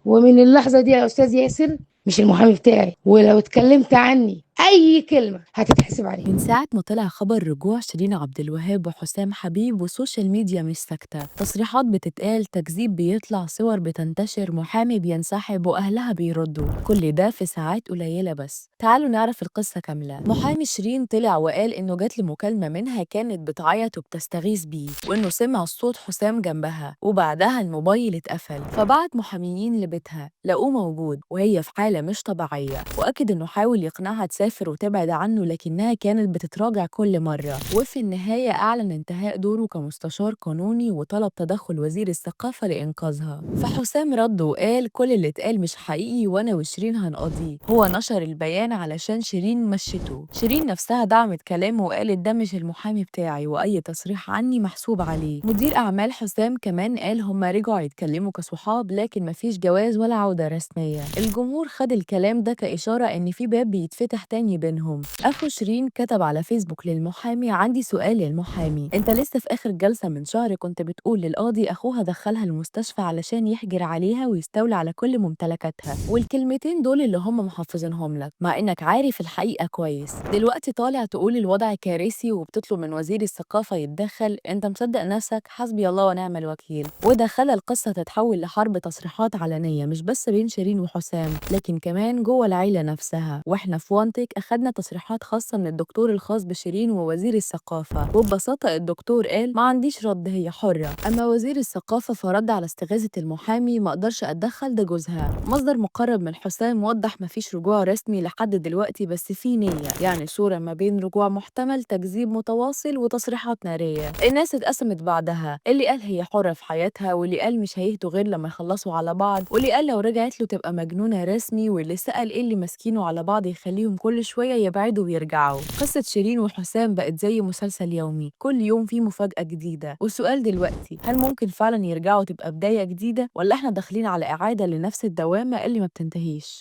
ومن اللحظة دي يا أستاذ ياسر مش المحامي بتاعي، ولو اتكلمت عني أي كلمة هتتحسب عليك. من ساعة ما طلع خبر رجوع شيرين عبد الوهاب وحسام حبيب والسوشيال ميديا مش ساكتة، تصريحات بتتقال، تكذيب بيطلع، صور بتنتشر، محامي بينسحب وأهلها بيردوا، كل ده في ساعات قليلة بس. تعالوا نعرف القصة كاملة. محامي شيرين طلع وقال إنه جات له مكالمة منها كانت بتعيط وبتستغيث بيه، وإنه سمع صوت حسام جنبها، وبعدها الموبايل اتقفل، فبعت محاميين لبيتها لقوه موجود وهي في حالة مش طبيعية، وأكد إنه حاول يقنعها تسافر وتبعد عنه لكنها كانت بتتراجع كل مرة، وفي النهاية أعلن انتهاء دوره كمستشار قانوني وطلب تدخل وزير الثقافة لإنقاذها. فحسام رد وقال كل اللي اتقال مش حقيقي وأنا وشيرين هنقضيه. هو نشر البيان علشان شيرين مشته. شيرين نفسها دعمت كلامه وقالت ده مش المحامي بتاعي وأي تصريح عني محسوب عليه. مدير أعمال حسام كمان قال هما رجعوا يتكلموا كصحاب لكن مفيش جواز ولا عودة رسمية. الجمهور خد الكلام ده كإشارة إن في باب بيتفتح تاني بينهم. أخو شيرين كتب على فيسبوك للمحامي عندي سؤال للمحامي، أنت لسه في آخر جلسة من شهر كنت بتقول للقاضي أخوها دخلها المستشفى علشان يحجر عليها ويستولي على كل ممتلكاتها، والكلمتين دول اللي هم محفظينهم لك مع إنك عارف الحقيقة كويس، دلوقتي طالع تقول الوضع كارثي وبتطلب من وزير الثقافة يتدخل، أنت مصدق نفسك؟ حسبي الله ونعم الوكيل. وده خلى القصة تتحول لحرب تصريحات علنية مش بس بين شيرين وحسام لكن كمان جوه العيلة نفسها. واحنا في وانتك أخدنا تصريحات خاصة من الدكتور الخاص بشيرين ووزير الثقافة، وببساطة الدكتور قال ما عنديش رد هي حرة، أما وزير الثقافة فرد على استغاثة المحامي ما أقدرش أتدخل ده جوزها. مصدر مقرب من حسام وضح ما فيش رجوع رسمي لحد دلوقتي بس في نية، يعني صورة ما بين رجوع محتمل، تكذيب متواصل، وتصريحات نارية. الناس اتقسمت بعدها، اللي قال هي حرة في حياتها، واللي قال مش هيهدوا غير لما يخلصوا على بعض، واللي قال لو رجعت له تبقى مجنونة رسمي، واللي سأل ايه اللي ماسكينه على بعض يخليهم كل شوية يبعدوا ويرجعوا. قصة شيرين وحسام بقت زي مسلسل يومي، كل يوم فيه مفاجأة جديدة. والسؤال دلوقتي هل ممكن فعلا يرجعوا تبقى بداية جديدة ولا احنا داخلين على إعادة لنفس الدوامة اللي ما بتنتهيش؟